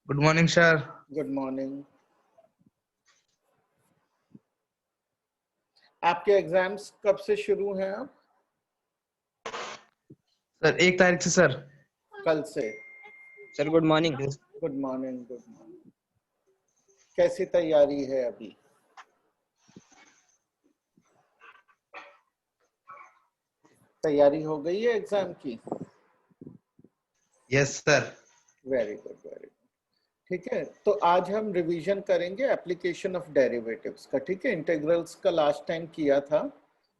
Good morning sir. Good morning. आपके exams कब से शुरू हैं? आप सर 1 तारीख से सर। कल से? Sir good morning. Good morning, good morning. कैसी तैयारी है अभी? तैयारी हो गई है एग्जाम की? Yes sir. Very good, very good. ठीक है, तो आज हम रिवीजन करेंगे एप्लीकेशन ऑफ डेरिवेटिव्स का। ठीक है, इंटीग्रल्स का लास्ट टाइम किया था।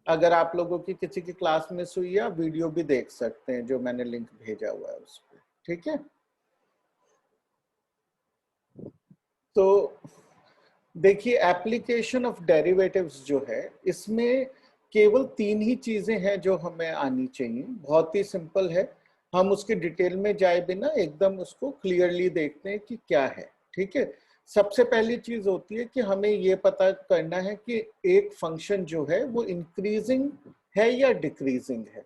अगर आप लोगों की किसी की क्लास मिस हुई है, वीडियो भी देख सकते हैं जो मैंने लिंक भेजा हुआ है उस पर। ठीक है, तो देखिए एप्लीकेशन ऑफ डेरिवेटिव्स जो है, इसमें केवल 3 ही चीजें हैं जो हमें आनी चाहिए। बहुत ही सिंपल है, हम उसके डिटेल में जाए बिना एकदम उसको क्लियरली देखते हैं कि क्या है। ठीक है, सबसे पहली चीज होती है कि हमें ये पता करना है कि एक फंक्शन जो है वो इंक्रीजिंग है या डिक्रीजिंग है।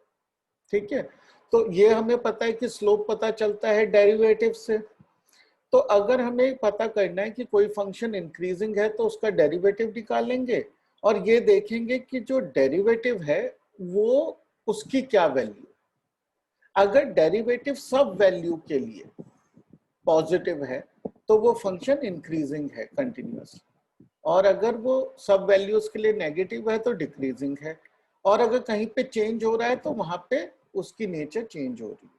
ठीक है, तो ये हमें पता है कि स्लोप पता चलता है डेरिवेटिव से। तो अगर हमें पता करना है कि कोई फंक्शन इंक्रीजिंग है तो उसका डेरिवेटिव निकालेंगे और ये देखेंगे कि जो डेरिवेटिव है वो उसकी क्या वैल्यू। अगर डेरिवेटिव सब वैल्यू के लिए पॉजिटिव है तो वो फंक्शन इंक्रीजिंग है कंटिन्यूअसली, और अगर वो सब वैल्यूज के लिए नेगेटिव है तो डिक्रीजिंग है, और अगर कहीं पे चेंज हो रहा है तो वहां पे उसकी नेचर चेंज हो रही है।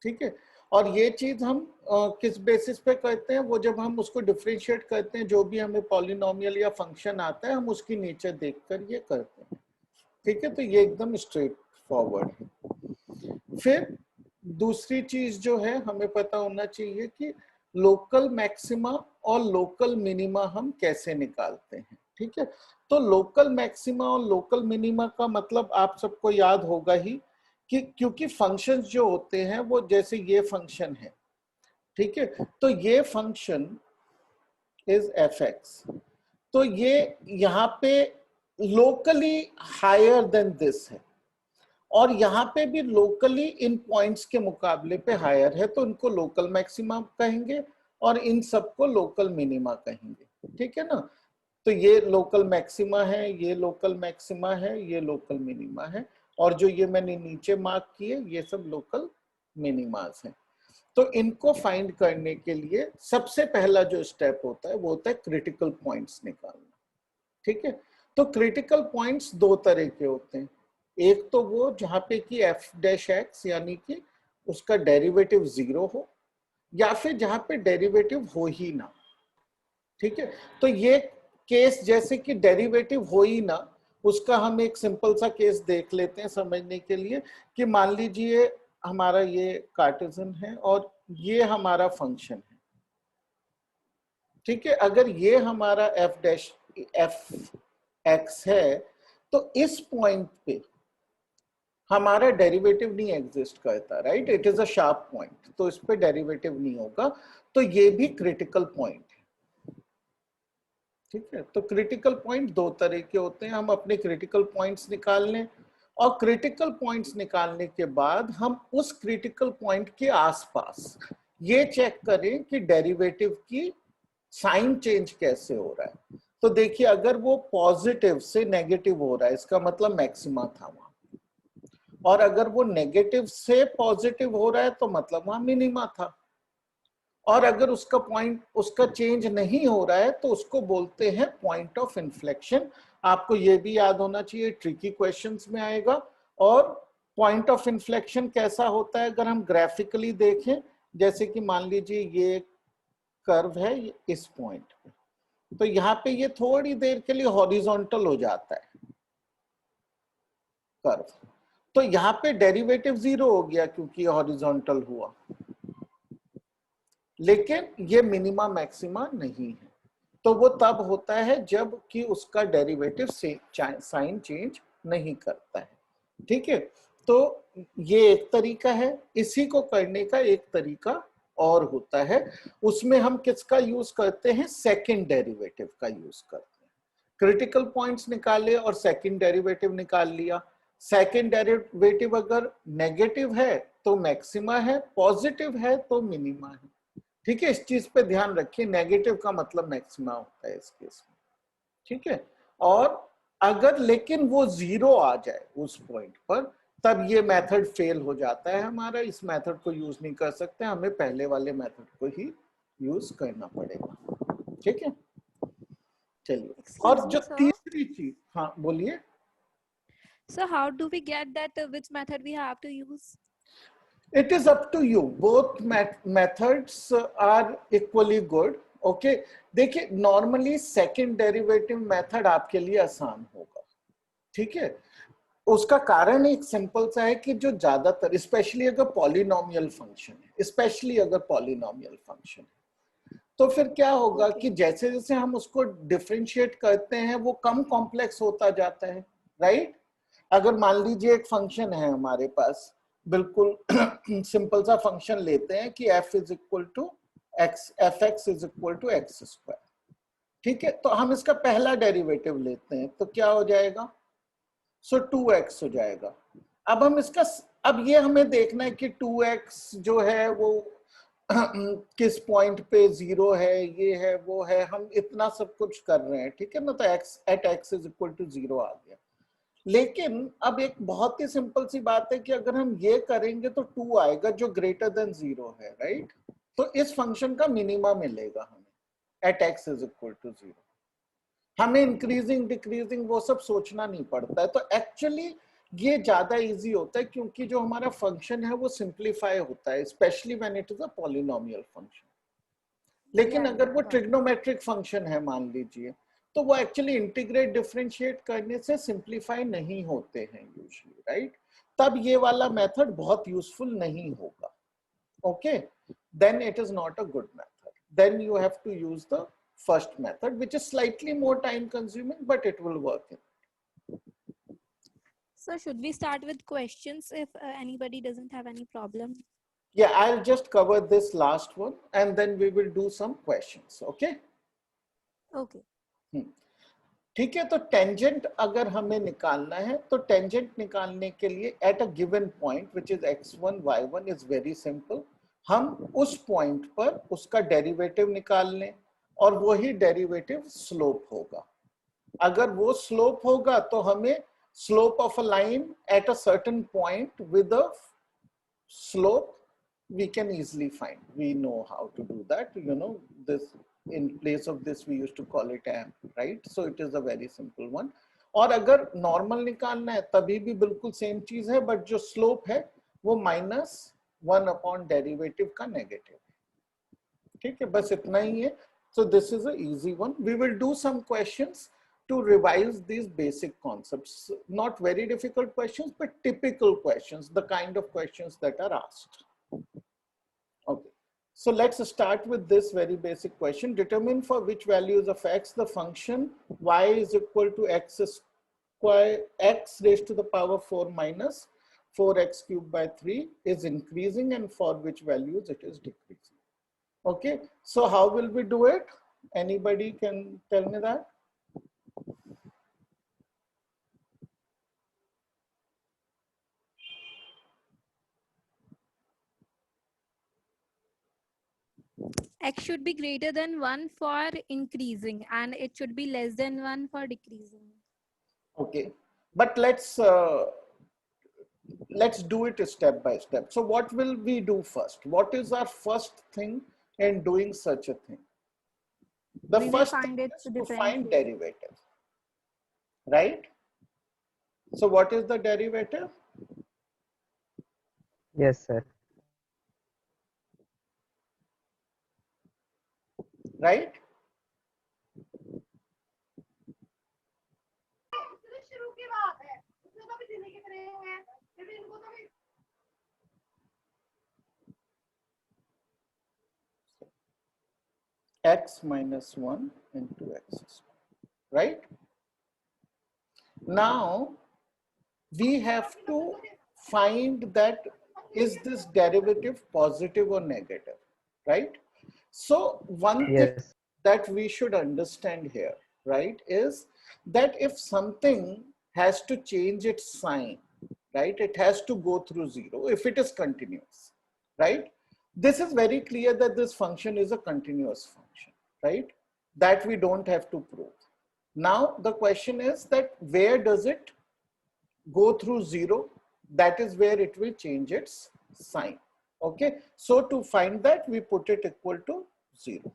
ठीक है, और ये चीज हम किस बेसिस पे करते हैं? वो जब हम उसको डिफरेंशिएट करते हैं, जो भी हमें पॉलिनोमियल या फंक्शन आता है हम उसकी नेचर देखकर ये करते हैं। ठीक है, तो ये एकदम स्ट्रेट फॉरवर्ड है। फिर दूसरी चीज जो है हमें पता होना चाहिए कि लोकल मैक्सिमा और लोकल मिनिमा हम कैसे निकालते हैं। ठीक है, तो लोकल मैक्सिमा और लोकल मिनिमा का मतलब आप सबको याद होगा ही कि क्योंकि फंक्शंस जो होते हैं वो जैसे ये फंक्शन है, ठीक है, तो ये फंक्शन इज एफ एक्स, तो ये यहाँ पे लोकली हायर देन दिस है, और यहाँ पे भी लोकली इन पॉइंट्स के मुकाबले पे हायर है, तो इनको लोकल मैक्सिमा कहेंगे और इन सबको लोकल मिनिमा कहेंगे। ठीक है ना, तो ये लोकल मैक्सिमा है, ये लोकल मैक्सिमा है, ये लोकल मिनिमा है, और जो ये मैंने नीचे मार्क किए ये सब लोकल मिनिमास हैं। तो इनको फाइंड करने के लिए सबसे पहला जो स्टेप होता है वो होता है क्रिटिकल पॉइंट्स निकालना। ठीक है, तो क्रिटिकल पॉइंट्स दो तरह के होते हैं। एक तो वो जहां पे कि एफ डैश एक्स यानी कि उसका डेरिवेटिव 0 हो, या फिर जहां पे डेरिवेटिव हो ही ना। ठीक है, तो ये केस जैसे कि डेरिवेटिव हो ही ना, उसका हम एक सिंपल सा केस देख लेते हैं समझने के लिए कि मान लीजिए हमारा ये कार्टेशियन है और ये हमारा फंक्शन है। ठीक है, अगर ये हमारा एफ डैश एफ एक्स है तो इस पॉइंट पे हमारा डेरिवेटिव नहीं एग्जिस्ट करता, right? It is a sharp point, तो इस पे डेरिवेटिव नहीं होगा, तो ये भी क्रिटिकल पॉइंट है। ठीक है, तो क्रिटिकल पॉइंट दो तरह के होते हैं। हम अपने क्रिटिकल पॉइंट्स निकाल लें, और क्रिटिकल पॉइंट्स निकालने के बाद हम उस क्रिटिकल पॉइंट के आसपास ये चेक करें कि डेरिवेटिव की साइन चेंज कैसे हो रहा है। तो देखिए, अगर वो पॉजिटिव से नेगेटिव हो रहा है इसका मतलब मैक्सिमा था वहां, और अगर वो नेगेटिव से पॉजिटिव हो रहा है तो मतलब वहां मिनिमा था, और अगर उसका पॉइंट उसका चेंज नहीं हो रहा है तो उसको बोलते हैं पॉइंट ऑफ इन्फ्लेक्शन। आपको ये भी याद होना चाहिए, ट्रिकी क्वेश्चंस में आएगा। और पॉइंट ऑफ इन्फ्लेक्शन कैसा होता है अगर हम ग्राफिकली देखें, जैसे कि मान लीजिए ये कर्व है इस पॉइंट पे, तो यहाँ पे ये थोड़ी देर के लिए हॉरिजॉन्टल हो जाता है कर्व, तो यहाँ पे डेरिवेटिव 0 हो गया क्योंकि हॉरिजॉन्टल हुआ, लेकिन ये मिनिमा मैक्सिमा नहीं है। तो वो तब होता है जब कि उसका डेरिवेटिव से साइन चेंज नहीं करता है। ठीक है, तो ये एक तरीका है। इसी को करने का एक तरीका और होता है, उसमें हम किसका यूज करते हैं? सेकंड डेरिवेटिव का यूज करते हैं। क्रिटिकल पॉइंट्स निकाले और सेकंड डेरिवेटिव निकाल लिया। सेकंड डेरिवेटिव अगर नेगेटिव है तो मैक्सिमा है, पॉजिटिव है तो मिनिमा है। ठीक है, इस चीज पे ध्यान रखिए, नेगेटिव का मतलब मैक्सिमा होता है इस केस में, ठीक है। और अगर लेकिन वो 0 आ जाए उस पॉइंट पर, तब ये मेथड फेल हो जाता है हमारा, इस मेथड को यूज नहीं कर सकते, हमें पहले वाले मेथड को ही यूज करना पड़ेगा, ठीक है। चलिए, और Excuse जो me, sir. तीसरी चीज, हाँ बोलिए। So how do we get that which method we have to use? It is up to you. Both methods are equally good. Okay. देखिए, नॉर्मली सेकेंड डेरिवेटिव मेथड आपके लिए आसान होगा, ठीक है। उसका कारण एक सिंपल सा है कि जो ज्यादातर, स्पेशली अगर पॉलिनोमियल फंक्शन है, स्पेशली अगर पॉलिनोमियल फंक्शन है, तो फिर क्या होगा कि जैसे जैसे हम उसको डिफरेंशिएट करते हैं वो कम कॉम्प्लेक्स होता जाता है, राइट। अगर मान लीजिए एक फंक्शन है हमारे पास, बिल्कुल सिंपल सा फंक्शन लेते हैं कि f is equal to X, F X is equal to X square, ठीक है। तो हम इसका पहला डेरिवेटिव लेते हैं, तो क्या हो जाएगा, सो 2x हो जाएगा। अब हम इसका, अब ये हमें देखना है कि 2x जो है वो किस पॉइंट पे 0 है, ये है वो है, हम इतना सब कुछ कर रहे हैं, ठीक है ना। तो x at x is equal to 0 आ गया। लेकिन अब एक बहुत ही सिंपल सी बात है कि अगर हम ये करेंगे तो 2 आएगा जो ग्रेटर देन 0 है, राइट। तो इस फंक्शन का मिनिमा मिलेगा हमें at x is equal to 0। हमें इंक्रीजिंग डिक्रीजिंग वो सब सोचना नहीं पड़ता है। तो एक्चुअली ये ज्यादा इजी होता है क्योंकि जो हमारा फंक्शन है वो सिंप्लीफाई होता है, specially when it is a polynomial function. लेकिन अगर वो ट्रिग्नोमेट्रिक फंक्शन है मान लीजिए, तो वो एक्चुअली इंटीग्रेट डिफरेंशिएट करने से सिंप्लीफाई नहीं होते हैं यूजुअली, राइट। तब ये वाला मेथड बहुत यूजफुल नहीं होगा, okay. Then it is not a good method, then you have to use the first method, which is slightly more time consuming, but it will work. So should we start with questions if anybody doesn't have any problem? Yeah, I'll just cover this last one and then we will do some questions, okay? Okay. ठीक है, तो tangent अगर हमें निकालना है तो tangent निकालने के लिए at a given point which is x1 y1 is very simple. हम उस पॉइंट पर उसका डेरिवेटिव निकाल लें और वही डेरिवेटिव स्लोप होगा। अगर वो स्लोप होगा तो हमें slope of a line at a certain point with a slope we can easily find. We know how to do that, you know, this in place of this we used to call it amp, right? So it is a very simple one. और अगर normal निकालना है तभी भी बिल्कुल same चीज है, but जो स्लोप है वो -1 अपॉन डेरिवेटिव का नेगेटिव, ठीक है। बस इतना ही है। So this is a easy one. We will do some questions to revise these basic concepts. Not very difficult questions, but typical questions, the kind of questions that are asked. Okay. So let's start with this very basic question. Determine for which values of x the function y is equal to x square, x raised to the power 4 minus 4x cubed by 3 is increasing, and for which values it is decreasing. Okay, so how will we do it? Anybody can tell me that? X should be greater than 1 for increasing and it should be less than 1 for decreasing. Okay, but let's do it step by step. So what will we do first? What is our first thing in doing such a thing? The first thing is to find derivative, right? So what is the derivative? Yes, sir. Right? X minus 1 into x, right? Now we have to find that is this derivative positive or negative, right? So one thing that we should understand here, right, is that if something has to change its sign, right, it has to go through 0 if it is continuous, right? This is very clear that this function is a continuous function, right? That we don't have to prove. Now the question is that where does it go through 0? That is where it will change its sign. Okay, so to find that, we put it equal to 0.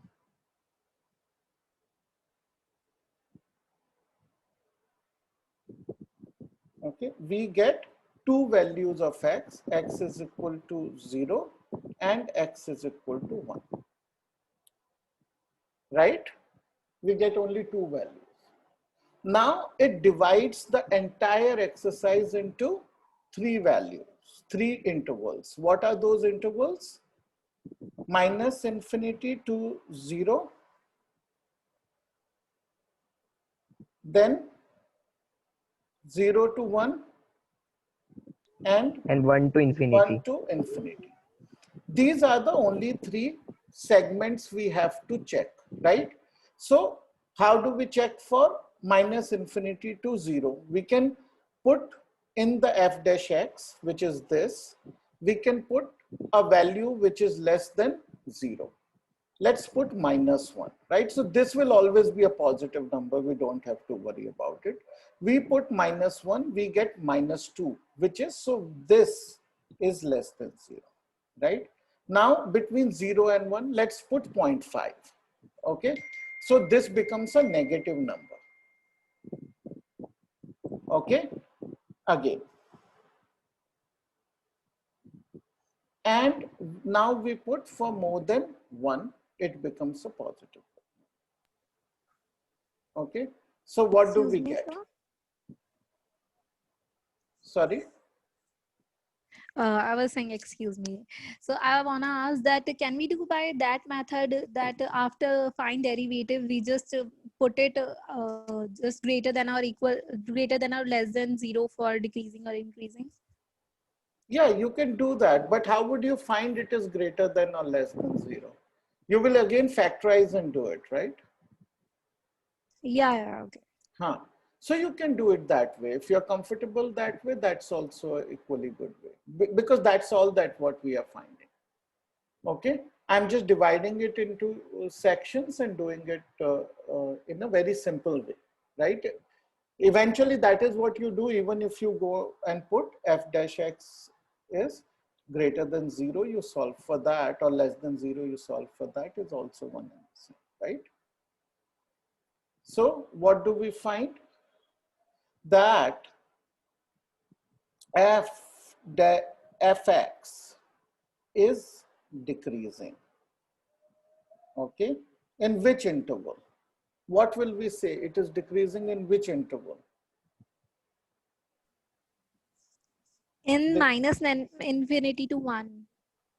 Okay, we get two values of x is equal to 0 and x is equal to 1. Right? We get only two values. Now it divides the entire exercise into three values, three intervals. What are those intervals? Minus infinity to 0, then 0 to 1, and 1 to infinity. 1 to infinity. These are the only three segments we have to check, right? So how do we check for minus infinity to 0? We can put in the f dash x, which is this. We can put a value which is less than 0. Let's put -1, right? So this will always be a positive number. We don't have to worry about it. We put -1, we get -2, which is, so this is less than 0, right? Now between 0 and 1, let's put 0.5, okay? So this becomes a negative number, okay? Again. And now we put for more than 1, it becomes a positive. Okay, so what do we get? Sorry? I was saying, excuse me. So I want to ask that can we do by that method that after find derivative, we just put it just greater than or equal, greater than or less than 0 for decreasing or increasing? Yeah, you can do that, but how would you find it is greater than or less than 0? You will again factorize and do it, right? Yeah, okay. Huh. So you can do it that way. If you're comfortable that way, that's also an equally good way, because that's all that what we are finding. Okay, I'm just dividing it into sections and doing it in a very simple way, right? Eventually, that is what you do. Even if you go and put f dash x is greater than 0, you solve for that, or less than 0, you solve for that, is also one and the same, right? So what do we find? That fx is decreasing. Okay, in which interval? What will we say? It is decreasing in which interval? In minus infinity to 1.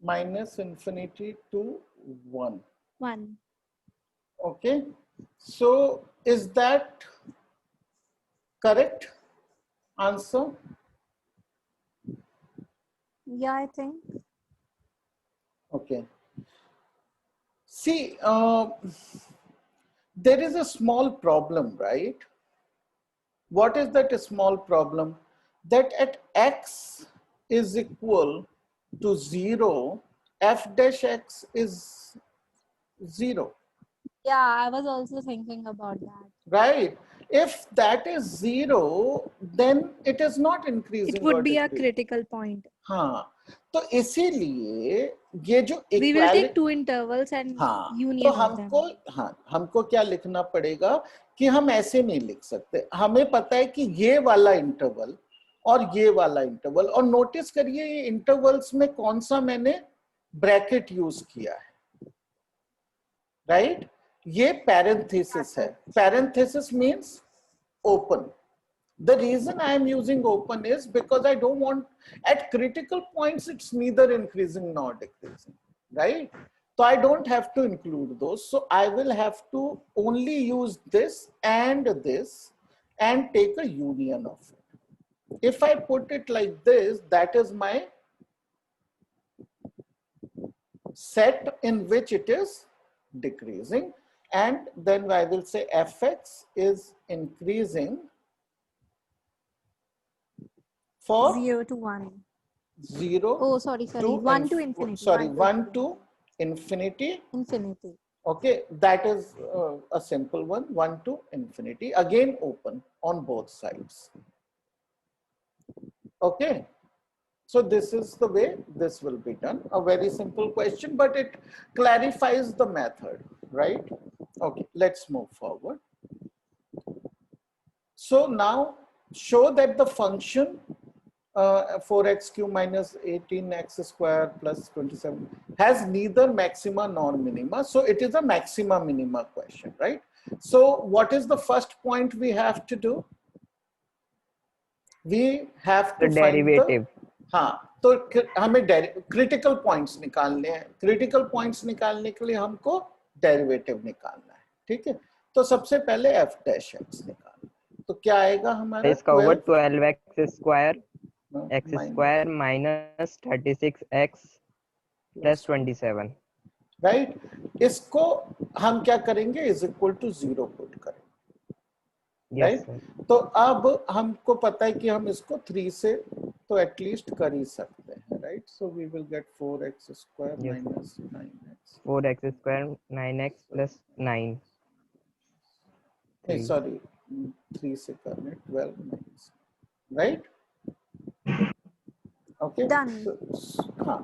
Minus infinity to 1. 1. Okay, so is that correct answer? Yeah, I think. Okay. See, there is a small problem, right? What is that small problem? That at x is equal to 0, f dash x is 0. Yeah, I was also thinking about that. Right. If that is 0, then it is not increasing. It would be a critical point. हाँ, तो इसीलिए ये जो we will take two intervals and union तो हमको क्या लिखना पड़ेगा कि हम ऐसे नहीं लिख सकते. हमें पता है कि ये वाला इंटरवल और ये वाला इंटरवल, और नोटिस करिए ये इंटरवल्स में कौन सा मैंने ब्रैकेट यूज किया है, राइट? ये parenthesis है. Parenthesis means open. The reason I am using open is because I don't want, at critical points, it's neither increasing nor decreasing, right? So I don't have to include those. So I will have to only use this and take a union of it. If I put it like this, that is my set in which it is decreasing. And then I will say fx is increasing for 0 to 1. 0 Oh, sorry. to 1 to infinity. sorry 1 1 to infinity. infinity. Okay, that is a simple one. 1 to infinity, again open on both sides. Okay, so this is the way this will be done. A very simple question, but it clarifies the method, right? Okay, let's move forward. So now show that the function 4x cube minus 18x square plus 27 has neither maxima nor minima. So it is a maxima minima question, right? So what is the first point we have to do? We have The to find the, derivative. हाँ, तो हमें critical points निकालने हैं. Critical points निकालने के लिए हमको derivative निकालना है. ठीक है, तो सबसे पहले f डैश x निकालना है. तो क्या आएगा हमारा? इसका over 12x square x minus square minus 36x plus 27. Right. इसको हम क्या करेंगे? इज इक्वल टू 0 पुट करेंगे. Yes, right. तो अब हमको पता है कि हम इसको 3 से तो एटलीस्ट कर ही सकते हैं. Right. So we will get 4x square Yes. Minus 9x. 4x square 9x plus 9. नहीं सॉरी 3 से करने 12 माइनस. राइट. ओके. हाँ.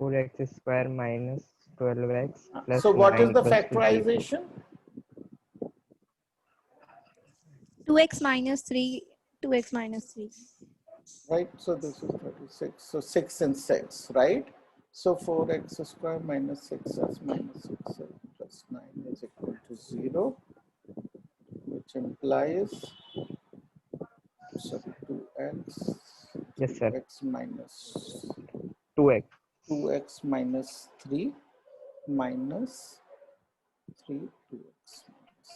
4x square minus 12x plus So what is 9 the equals to 0. factorization? 2x minus 3. 2x minus 3. Right. So this is 36. So 6 and 6. Right. So 4x square minus 6x minus 6 plus 9 is equal to 0, which implies, sorry, 2x. Yes, sir. X minus 2x. 2x minus 3 minus 3 2x minus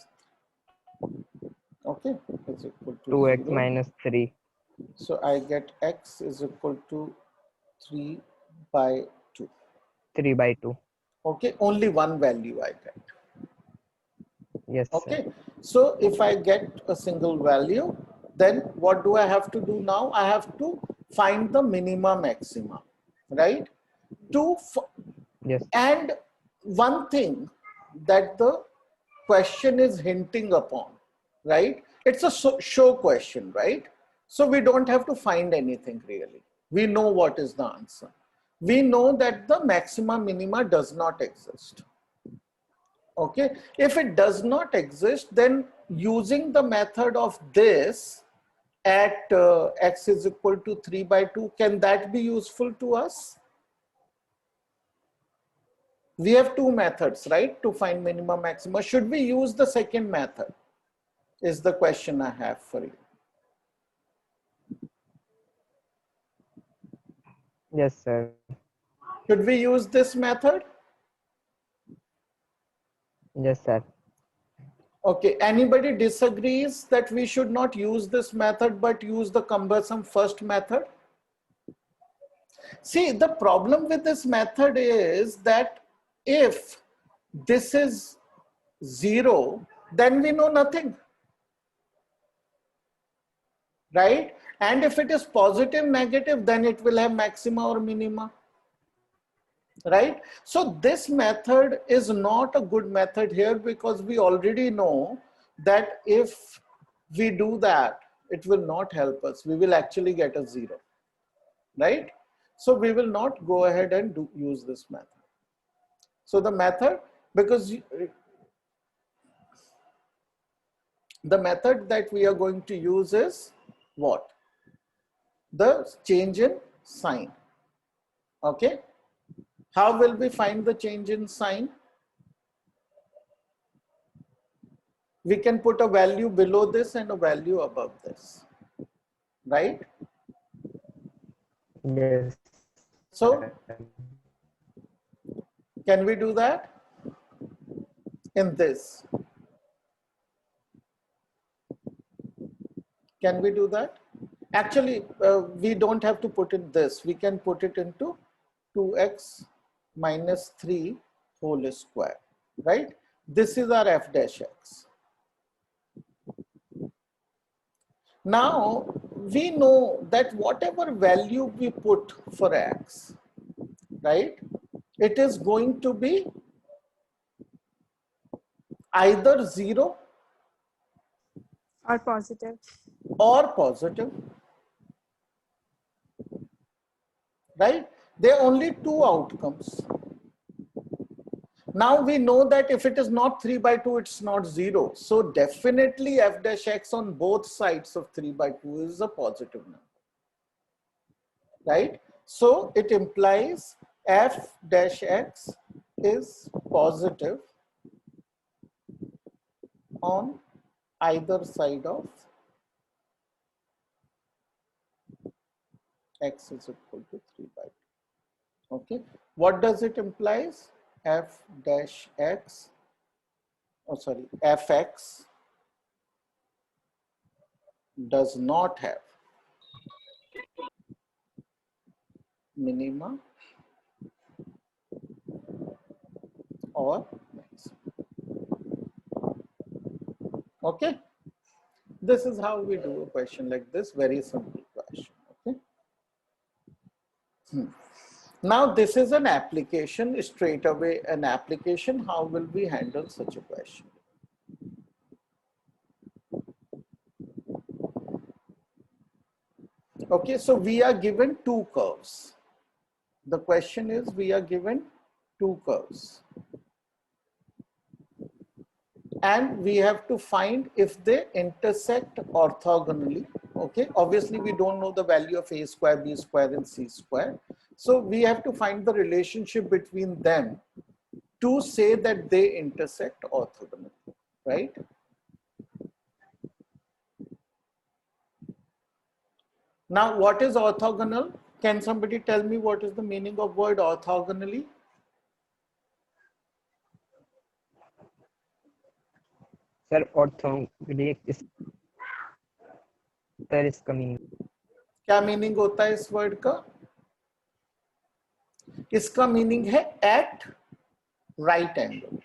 3. Okay, is equal to 2x 0. minus 3. So I get x is equal to 3 by 2. 3 by 2. Okay, only one value I get. Yes, Okay, sir. so if I get a single value, then what do I have to do now? I have to find the minima maxima, right? Yes. And one thing that the question is hinting upon, right? It's a show question, right? So we don't have to find anything really. We know what is the answer. We know that the maxima minima does not exist. Okay, if it does not exist, then using the method of this at x is equal to 3 by 2, can that be useful to us? We have two methods, right, to find minima maxima. Should we use the second method is the question I have for you. Yes, sir. Should we use this method? Yes, sir. Okay, anybody disagrees that we should not use this method but use the cumbersome first method? See, the problem with this method is that if this is 0, then we know nothing, right? And if it is positive, negative, then it will have maxima or minima, right? So this method is not a good method here because we already know that if we do that, it will not help us. We will actually get a 0, right? So we will not go ahead and use this method. So the method, because the method that we are going to use is what? The change in sign. Okay. How will we find the change in sign? We can put a value below this and a value above this, right? Yes. So can we do that in this? Can we do that? Actually, we don't have to put in this. We can put it into 2x minus 3 whole square, right? This is our f dash x. Now, we know that whatever value we put for x, right, it is going to be either 0 Or positive. or positive, right? There are only two outcomes. Now we know that if it is not 3 by 2, it's not 0. So definitely f dash x on both sides of 3 by 2 is a positive number, right? So it implies f dash x is positive on either side of x is equal to 3 by 2. Okay, what does it implies? F dash x, fx does not have minima or maximum. Okay, this is how we do a question like this, very simple question. Okay. Now this is an application, straight away an application. How will we handle such a question? Okay, so we are given two curves. The question is, we are given two curves, and we have to find if they intersect orthogonally. Okay, obviously we don't know the value of a square, b square, and c square. So we have to find the relationship between them to say that they intersect orthogonally, right? Now, what is orthogonal? Can somebody tell me what is the meaning of word orthogonally? Sir orthogonally sir इसका meaning क्या meaning होता है इस word का? इसका meaning है at right angle.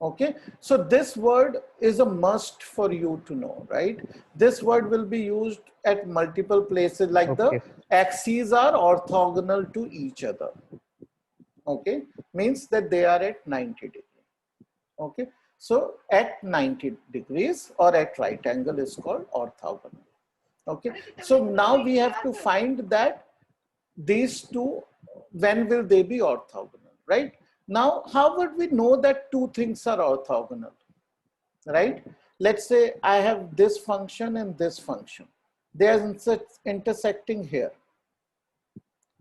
Okay, so this word is a must for you to know, right? This word will be used at multiple places, like Okay. the axes are orthogonal to each other. Okay, means that they are at 90 degrees. Okay, so at 90 degrees or at right angle is called orthogonal. Okay, so now we have to find that these two, when will they be orthogonal, right? Now, how would we know that two things are orthogonal, right? Let's say I have this function and this function. They are intersecting here,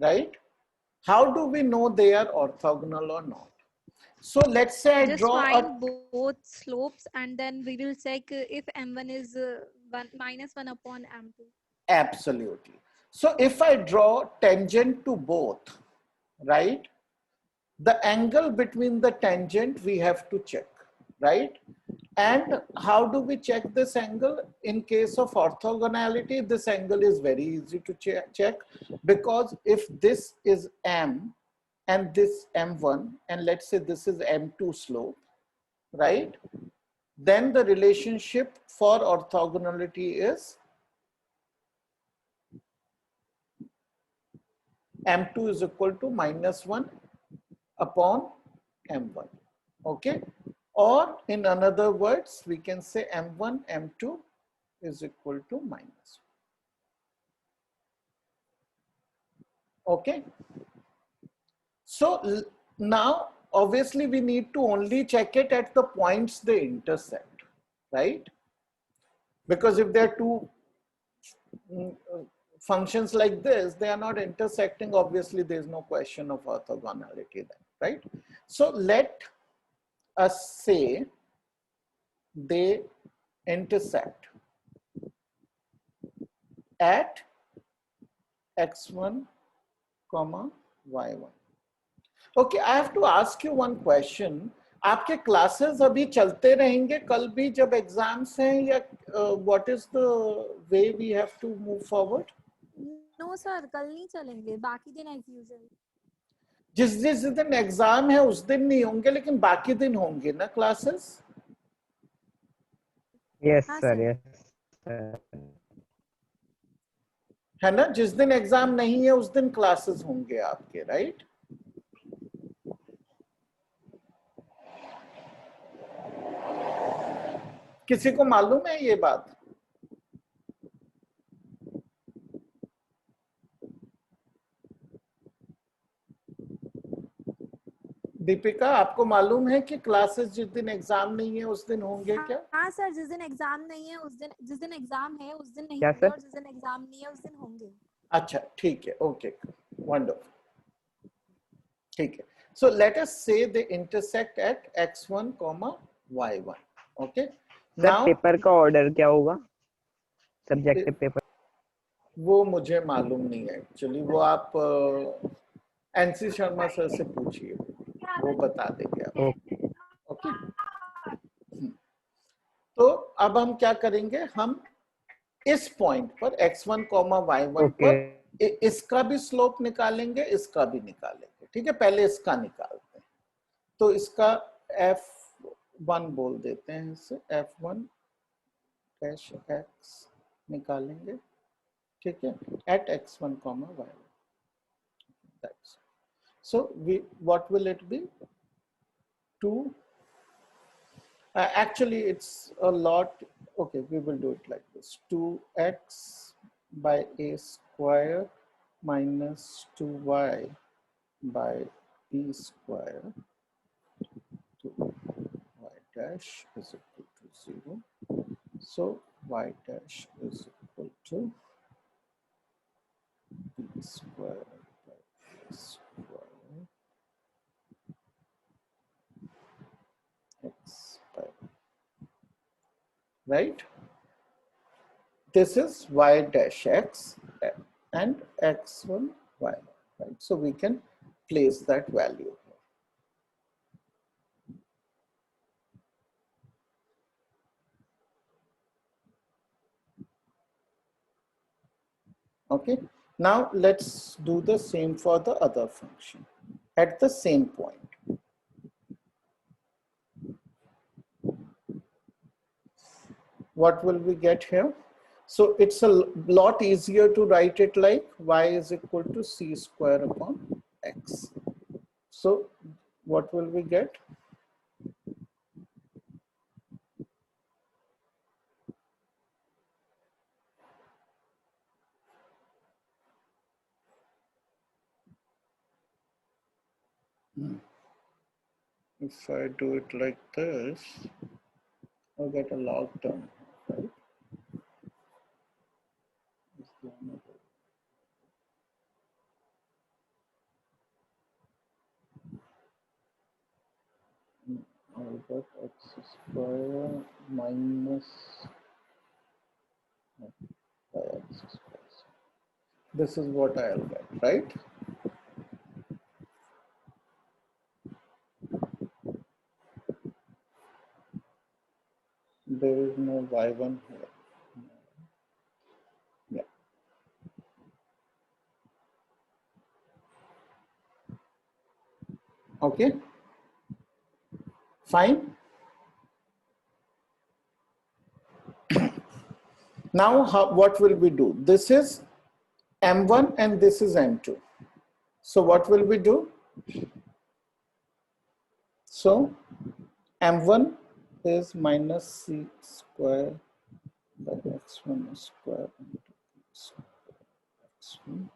right? How do we know they are orthogonal or not? So let's say I Just draw find both slopes and then we will check if m1 is -1 upon m2. Absolutely. So if I draw tangent to both, right? The angle between the tangent we have to check, right? And how do we check this angle? In case of orthogonality, this angle is very easy to check, because if this is m and this m1, and let's say this is m2 slope, right? Then the relationship for orthogonality is m2 is equal to -1 upon m1. Okay, or in another words, we can say m1 m2 is equal to -1. Okay, so now obviously we need to only check it at the points they intersect, right? Because if there are two functions like this, they are not intersecting, obviously there is no question of orthogonality then, right? So let us say they intersect at x1, y1. Okay, I have to ask you one question. आपके classes अभी चलते रहेंगे कल भी जब exams हैं, या what is the way we have to move forward? No sir, कल नहीं चलेंगे, बाकी दिन एज यूजुअल. जिस दिन एग्जाम है उस दिन नहीं होंगे, लेकिन बाकी दिन होंगे ना क्लासेस? यस हाँ सर सर. Yes sir. है ना, जिस दिन एग्जाम नहीं है उस दिन क्लासेस होंगे आपके, राइट? किसी को मालूम है ये बात? दीपिका, आपको मालूम है कि क्लासेस जिस दिन एग्जाम नहीं है उस दिन होंगे क्या? हाँ सर, जिस दिन एग्जाम नहीं है उस दिन, जिस दिन एग्जाम है उस दिन नहीं क्या होंगे, सर? और जिस दिन एग्जाम नहीं है उस दिन होंगे। अच्छा, ठीक है, ओके, वंडरफुल, ठीक है। सो लेट अस से they intersect at x1, y1, okay. Sir now paper का ऑर्डर क्या होगा, सब्जेक्टिव पेपर? वो मुझे मालूम नहीं है एक्चुअली, वो आप एनसी शर्मा सर से पूछिए, वो बता देंगे आपको, ओके। तो अब हम क्या करेंगे, हम इस पॉइंट पर x1, y1 ओके पर इसका भी स्लोप निकालेंगे, इसका भी निकालेंगे, ठीक है। पहले इसका निकालते हैं, तो इसका f1 बोल देते हैं, इसे f1 डैश x निकालेंगे, ठीक है, eight x1, y1। That's so what will it be? 2. Actually, it's a lot. Okay, we will do it like this: 2x by a square minus 2y by b square to y dash is equal to 0. So y dash is equal to b square by a square x by, right? This is y dash x and x1 y, right? So we can place that value here. Okay, now let's do the same for the other function at the same point. What will we get here? So it's a lot easier to write it like y is equal to c square upon x. So what will we get? If I do it like this, I'll get a log term, right? I'll get x square minus x square. This is what I'll get, right? There is no y1 here. Yeah. Okay. Fine. Now, what will we do? This is m1 and this is m2. So what will we do? So m1 is minus c square by x1 square into x1.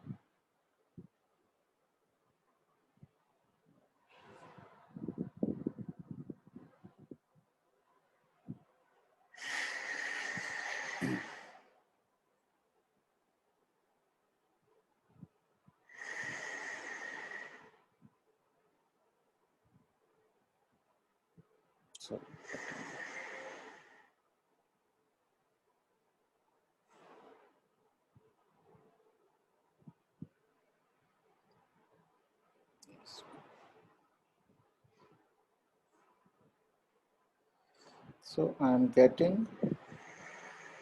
Sorry. So I am getting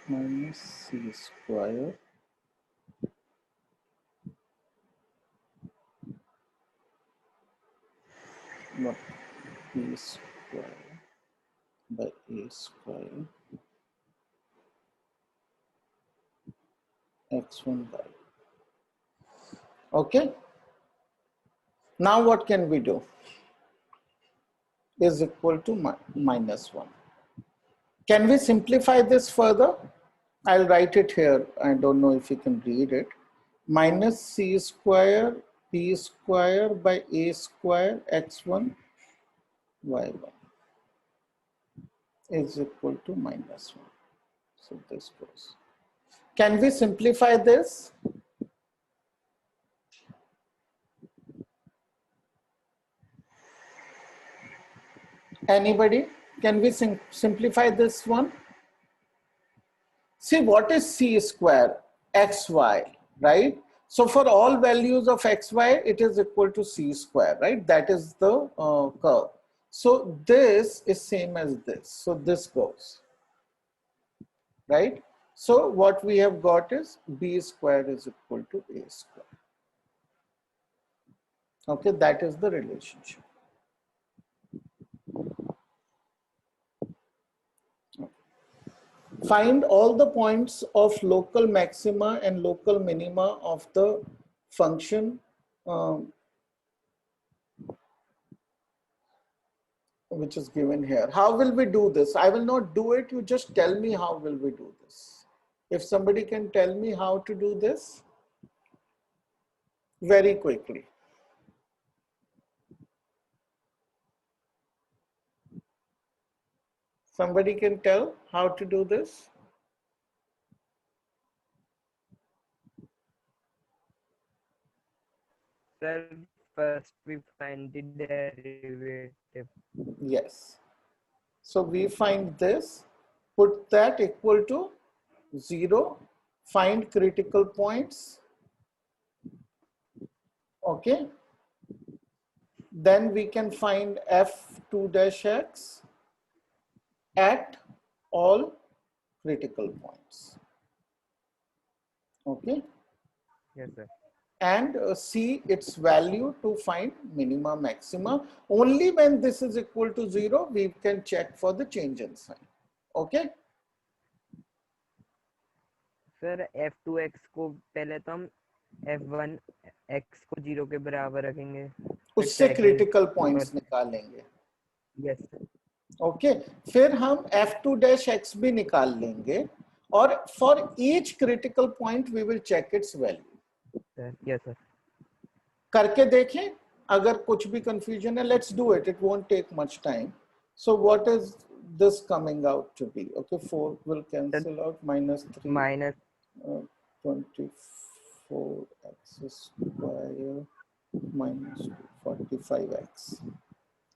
minus c square what b square by a square x1 y. Okay. Now what can we do? Is equal to -1. Can we simplify this further? I'll write it here. I don't know if you can read it. Minus c square p square by a square x1 y1 is equal to -1. So this goes. Can we simplify this? Anybody? Can we simplify this one? See, what is c square? Xy, right? So for all values of xy, it is equal to c square, right? That is the curve. So this is same as this. So this goes, right? So what we have got is b square is equal to a square. Okay, that is the relationship. Find all the points of local maxima and local minima of the function which is given here. How will we do this? I will not do it. You just tell me how will we do this. If somebody can tell me how to do this very quickly. Somebody can tell how to do this? Sir, first we find the derivative. Yes. So we find this, put that equal to 0, find critical points. Okay. Then we can find f2 dash x at all critical points. Okay. Yes, sir. And see its value to find minima maxima. Only when this is equal to 0, we can check for the change in sign. Okay. Sir f2x को पहले तो हम f1x को 0 के बराबर रखेंगे, उससे critical points निकालेंगे. Yes sir. ओके, फिर हम f2 dash x भी निकाल लेंगे और for each critical point we will check its value. Yes sir. करके देखें, अगर कुछ भी कंफ्यूजन है, let's do it, it won't take much time. So what is this coming out to be? Okay, 4 will cancel out, -3 minus 24x square minus 45x,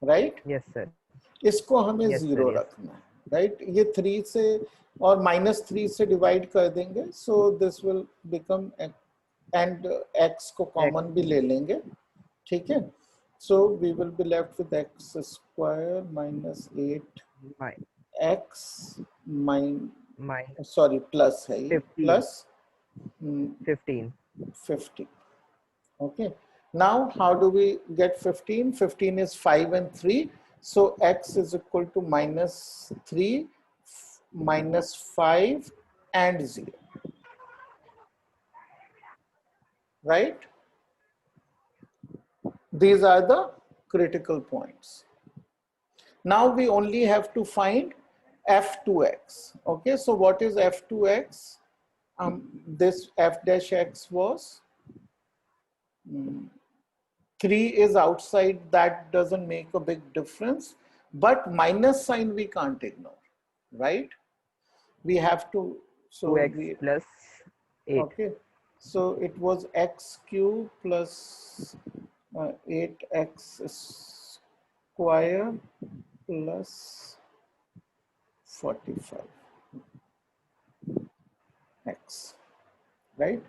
right? yes sir. इसको हमें Yes, 0 sir, yes. रखना है, right? ये 3 से और -3 से divide कर देंगे, so this will become and x को कॉमन भी ले लेंगे, ठीक है? So we will be left with x square minus 8 x sorry plus है ये, 15. plus 15. 50. Okay. Now how do we get 15? 15 is 5 and 3. So x is equal to -3 minus 5 and 0. Right? These are the critical points. Now we only have to find f2x. Okay, so what is f2x? This f dash x was 3 is outside, that doesn't make a big difference, but minus sign we can't ignore, right? We have to, so 2x plus 8. okay, so it was x cube plus 8x square plus 45 x, right?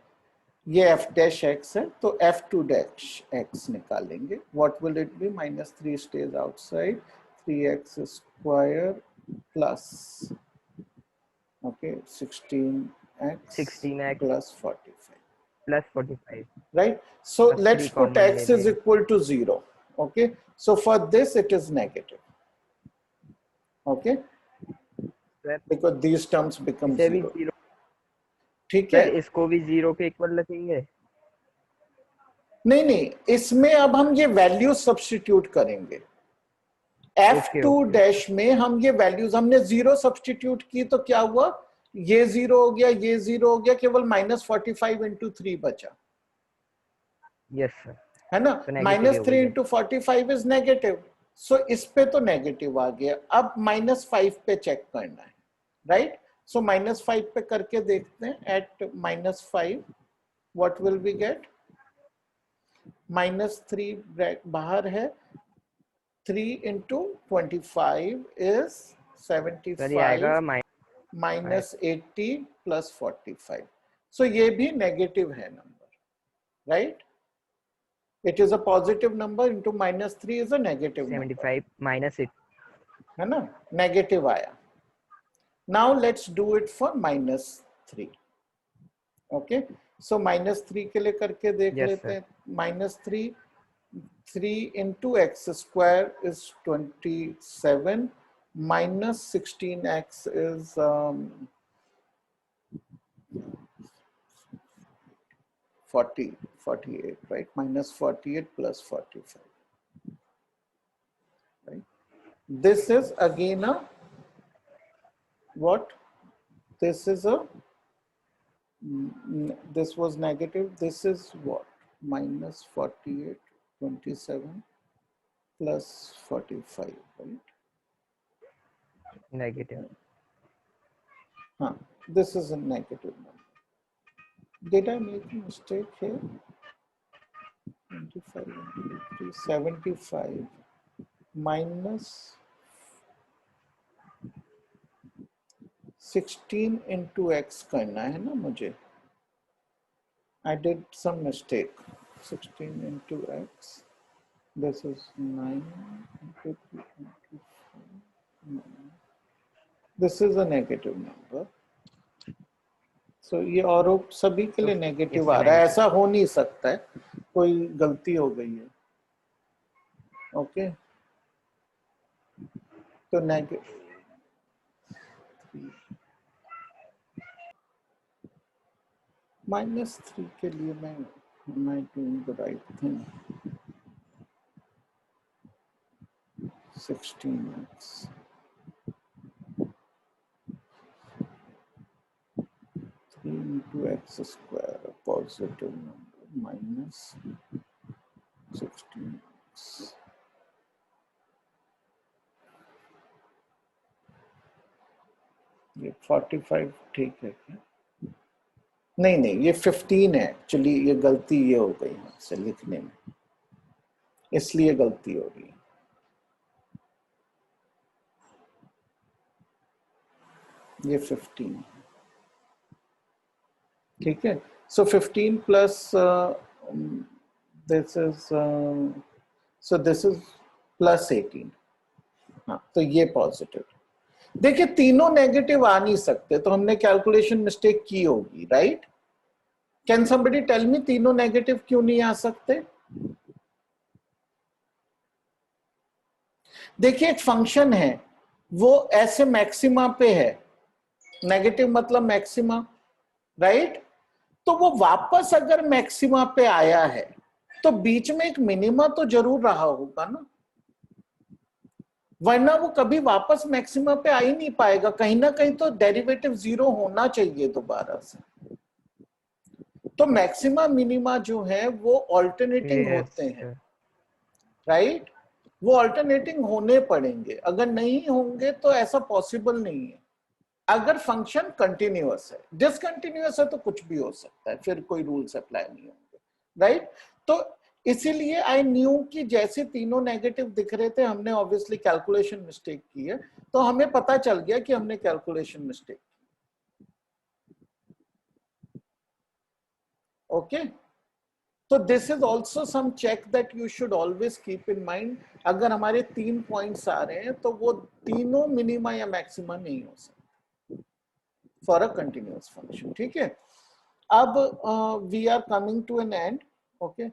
ये f dash x है, तो f2 dash x निकालेंगे. What will it be? -3 stays outside, 3x square plus, okay, 16x plus 45. Plus 45. Right? So Plus let's 3 put common x ले is लें. equal to 0. Okay. So for this it is negative. Okay. Sir, Because these terms become इसे भी 0. 0. ठीक sir है, इसको भी 0 के equal रखेंगे? नहीं नहीं, इसमें अब हम ये वैल्यू सब्स्टिट्यूट करेंगे। ओके F2 ओके डैश में हम ये वैल्यूज, हमने 0 सब्स्टिट्यूट की तो क्या हुआ, ये 0 हो गया, ये 0 हो गया, केवल -45 इंटू 3 बचा, यस सर, है ना। तो नेगेटिव ही हो -3 गई है। इंटू 45 इज नेगेटिव, सो इस पे तो नेगेटिव आ गया। अब -5 पे चेक करना है, राइट। सो -5 पे करके देखते हैं, at -5 what will we get, -3 बाहर है, 3 इंटू 25 इज सर ये आएगा 75 -80 प्लस 45, सो ये भी नेगेटिव है number, right. It is a positive number into -3 is a negative number, 75 -8। है ना, नेगेटिव आया। Now let's do it for -3, okay. So -3 के लिए करके देख Yes, लेते sir. हैं। -3 3 into x square is 27, minus 16x is 48, right? -48 plus 45, right? This is again a what? This is a this was negative. This is what? -48, 27 plus 45, right? Negative. This is a negative number. Did I make a mistake here? 25 into 3, 75 minus 16 into x करना है ना मुझे। I did some mistake. 16 into x. This is 9 into 3. This is a negative number. So ये और सभी के लिए negative आ रहा है, ऐसा हो नहीं सकता है, कोई गलती हो गई है, ओके। तो नेगेटिव -3 के लिए मैं doing the right thing. 16x into x square, a positive number, minus 16x. ये 45 ठीक है क्या? नहीं नहीं, ये 15 है एक्चुअली, ये गलती ये हो गई हमसे लिखने में, इसलिए गलती हो रही है। ये 15 है, ठीक है। सो 15 plus this is so this is plus 18, हाँ, तो ये पॉजिटिव। देखिए तीनों नेगेटिव आ नहीं सकते, तो हमने कैलकुलेशन मिस्टेक की होगी, right. Can somebody tell me तीनों नेगेटिव क्यों नहीं आ सकते? देखिए एक फंक्शन है, वो ऐसे मैक्सिमा पे है, नेगेटिव मतलब मैक्सिमा, राइट। तो वो वापस अगर मैक्सिमा पे आया है तो बीच में एक मिनिमा तो जरूर रहा होगा ना, वरना वो कभी वापस मैक्सिमा पे आ ही नहीं पाएगा। कहीं ना कहीं तो डेरिवेटिव 0 होना चाहिए दोबारा से। तो मैक्सिमा मिनिमा जो है वो ऑल्टरनेटिंग होते हैं, राइट। वो ऑल्टरनेटिंग होने पड़ेंगे, अगर नहीं होंगे तो ऐसा पॉसिबल नहीं है। अगर फंक्शन कंटिन्यूअस है, डिसकंटिन्यूअस है तो कुछ भी हो सकता है, फिर कोई रूल्स अप्लाई नहीं होंगे, राइट। तो इसीलिए आई न्यू कि जैसे तीनों नेगेटिव दिख रहे थे, हमने ऑब्वियसली कैलकुलेशन मिस्टेक की है, तो हमें पता चल गया कि हमने कैलकुलेशन मिस्टेक की, ओके। तो this is also some check that you should always keep in mind. अगर हमारे 3 पॉइंट्स आ रहे हैं तो वो तीनों मिनिमा या मैक्सिमा नहीं हो सकते फॉर अ कंटिन्यूअस फंक्शन, ठीक है। अब we are coming to an end, okay.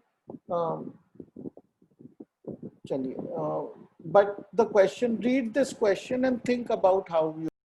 चलिए, but the question, read this question and think about how you